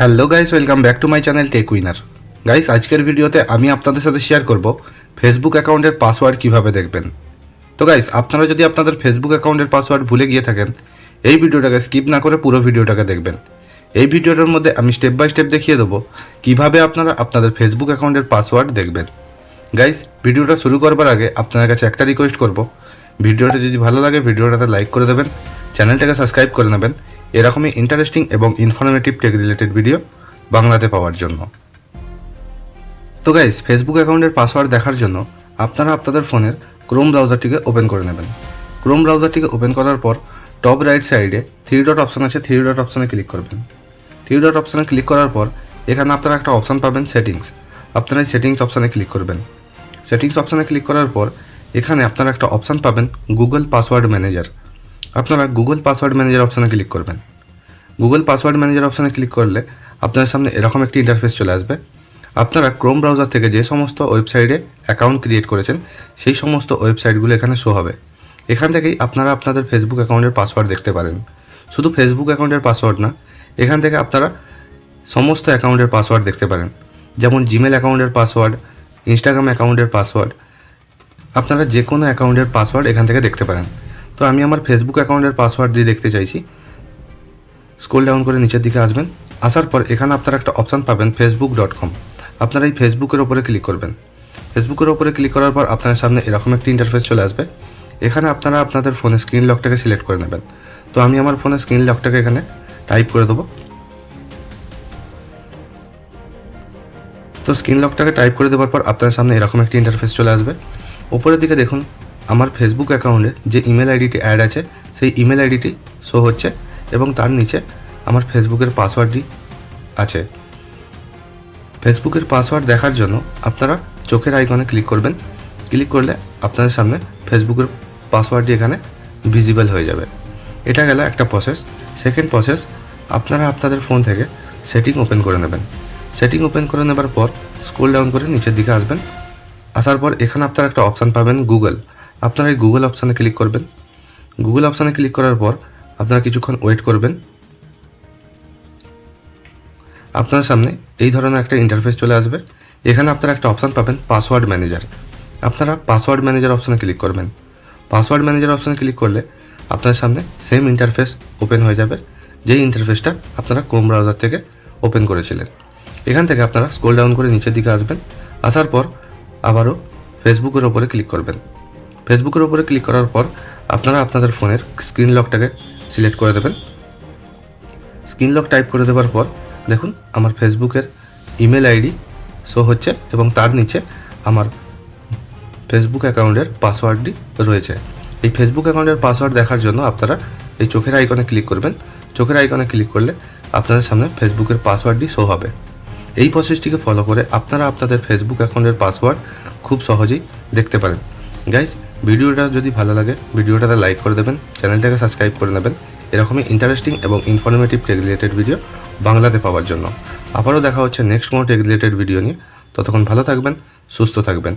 Hello guys, welcome back to my channel tech winner. Guys, আজকের ভিডিওতে আমি আপনাদের সাথে শেয়ার করব ফেসবুক অ্যাকাউন্টের পাসওয়ার্ড কিভাবে দেখবেন। তো গাইস, আপনারা যদি আপনাদের ফেসবুক অ্যাকাউন্টের পাসওয়ার্ড ভুলে গিয়ে থাকেন, এই ভিডিওটাকে স্কিপ না করে পুরো ভিডিওটাকে দেখবেন। এই ভিডিওটার মধ্যে আমি স্টেপ বাই স্টেপ দেখিয়ে দেবো কিভাবে আপনারা আপনাদের ফেসবুক অ্যাকাউন্টের পাসওয়ার্ড দেখবেন। গাইস, ভিডিওটা শুরু করবার আগে আপনার কাছে একটা রিকোয়েস্ট করব, ভিডিওটা যদি ভালো লাগে ভিডিওটাতে লাইক করে দেবেন, চ্যানেলটাকে সাবস্ক্রাইব করে নেবেন এরকমই ইন্টারেস্টিং এবং ইনফরমেটিভ টেক রিলেটেড ভিডিও বাংলাতে পাওয়ার জন্য। তো গাইস, ফেসবুক অ্যাকাউন্টের পাসওয়ার্ড দেখার জন্য আপনারা আপনাদের ফোনের ক্রোম ব্রাউজারটিকে ওপেন করে নেবেন। ক্রোম ব্রাউজারটিকে ওপেন করার পর টপ রাইট সাইডে থ্রি ডট অপশান আছে, থ্রি ডট অপশানে ক্লিক করবেন। থ্রি ডট অপশানে ক্লিক করার পর এখানে আপনারা একটা অপশান পাবেন সেটিংস। আপনারা এই সেটিংস অপশানে ক্লিক করবেন। সেটিংস অপশানে ক্লিক করার পর এখানে আপনারা একটা অপশান পাবেন গুগল পাসওয়ার্ড ম্যানেজার। আপনারা গুগল পাসওয়ার্ড ম্যানেজার অপশানে ক্লিক করবেন। গুগল পাসওয়ার্ড ম্যানেজার অপশানে ক্লিক করলে আপনার সামনে এরকম একটি ইন্টারফেস চলে আসবে। আপনারা ক্রোম ব্রাউজার থেকে যে সমস্ত ওয়েবসাইটে অ্যাকাউন্ট ক্রিয়েট করেছেন সেই সমস্ত ওয়েবসাইটগুলো এখানে শো হবে। এখান থেকেই আপনারা আপনাদের ফেসবুক অ্যাকাউন্টের পাসওয়ার্ড দেখতে পারেন। শুধু ফেসবুক অ্যাকাউন্টের পাসওয়ার্ড না, এখান থেকে আপনারা সমস্ত অ্যাকাউন্টের পাসওয়ার্ড দেখতে পারেন, যেমন জিমেল অ্যাকাউন্টের পাসওয়ার্ড, ইনস্টাগ্রাম অ্যাকাউন্টের পাসওয়ার্ড। আপনারা যে কোনো অ্যাকাউন্টের পাসওয়ার্ড এখান থেকে দেখতে পারেন। তো আমি আমার ফেসবুক অ্যাকাউন্টের পাসওয়ার্ড দিয়ে দেখতে চাইছি। স্ক্রল ডাউন করে নিচের দিকে আসবেন। আসার পর এখানে আপনারা একটা অপশান পাবেন facebook.com। আপনারা এই ফেসবুকের ওপরে ক্লিক করবেন। ফেসবুকের ওপরে ক্লিক করার পর আপনার সামনে এরকম একটি ইন্টারফেস চলে আসবে। এখানে আপনারা আপনাদের ফোনের স্ক্রিন লকটাকে সিলেক্ট করে নেবেন। তো আমি আমার ফোনের স্ক্রিন লকটাকে এখানে টাইপ করে দেবো। তো স্ক্রিন লকটাকে টাইপ করে দেওয়ার পর আপনার সামনে এরকম একটি ইন্টারফেস চলে আসবে। ওপরের দিকে দেখুন আমার ফেসবুক অ্যাকাউন্টে যে ইমেল আইডিটি অ্যাড আছে সেই ইমেল আইডিটি শো হচ্ছে এবং তার নিচে আমার ফেসবুকের পাসওয়ার্ডটি আছে। ফেসবুকের পাসওয়ার্ড দেখার জন্য আপনারা চোখের আইকনে ক্লিক করবেন। ক্লিক করলে আপনাদের সামনে ফেসবুকের পাসওয়ার্ডটি এখানে ভিজিবল হয়ে যাবে। এটা গেল একটা প্রসেস। সেকেন্ড প্রসেস, আপনারা আপনাদের ফোন থেকে সেটিং ওপেন করে নেবেন। সেটিং ওপেন করে নেবার পর স্ক্রল ডাউন করে নিচের দিকে আসবেন। আসার পর এখানে আপনারা একটা অপশান পাবেন গুগল। আপনারা এই গুগল অপশানে ক্লিক করবেন। গুগল অপশানে ক্লিক করার পর আপনারা কিছুক্ষণ ওয়েট করবেন। আপনার সামনে এই ধরনের একটা ইন্টারফেস চলে আসবে। এখানে আপনারা একটা অপশান পাবেন পাসওয়ার্ড ম্যানেজার। আপনারা পাসওয়ার্ড ম্যানেজার অপশানে ক্লিক করবেন। পাসওয়ার্ড ম্যানেজার অপশানে ক্লিক করলে আপনার সামনে সেম ইন্টারফেস ওপেন হয়ে যাবে, যেই ইন্টারফেসটা আপনারা ক্রোম ব্রাউজার থেকে ওপেন করেছিলেন। এখান থেকে আপনারা স্ক্রল ডাউন করে নিচের দিকে আসবেন। আসার পর আবারও ফেসবুকের ওপরে ক্লিক করবেন। ফেসবুকের ওপরে ক্লিক করার পর আপনারা আপনাদের ফোনের স্ক্রিন লকটাকে সিলেক্ট করে দেবেন। স্ক্রিন লক টাইপ করে দেওয়ার পর দেখুন আমার ফেসবুকের ইমেল আইডি শো হচ্ছে এবং তার নিচে আমার ফেসবুক অ্যাকাউন্টের পাসওয়ার্ডটি রয়েছে। এই ফেসবুক অ্যাকাউন্টের পাসওয়ার্ড দেখার জন্য আপনারা এই চোখের আইকনে ক্লিক করবেন। চোখের আইকনে ক্লিক করলে আপনাদের সামনে ফেসবুকের পাসওয়ার্ডটি শো হবে। এই প্রসেসটিকে ফলো করে আপনারা আপনাদের ফেসবুক অ্যাকাউন্টের পাসওয়ার্ড খুব সহজেই দেখতে পারেন। গাইস, ভিডিওটা যদি ভালো লাগে ভিডিওটাতে লাইক করে দেবেন, চ্যানেলটাকে সাবস্ক্রাইব করে নেবেন এরকমই ইন্টারেস্টিং এবং ইনফরমেটিভ টেক রিলেটেড ভিডিও বাংলাতে পাওয়ার জন্য। আবারও দেখা হচ্ছে নেক্সট কোনো টেক রিলেটেড ভিডিও নিয়ে। ততক্ষণ ভালো থাকবেন, সুস্থ থাকবেন।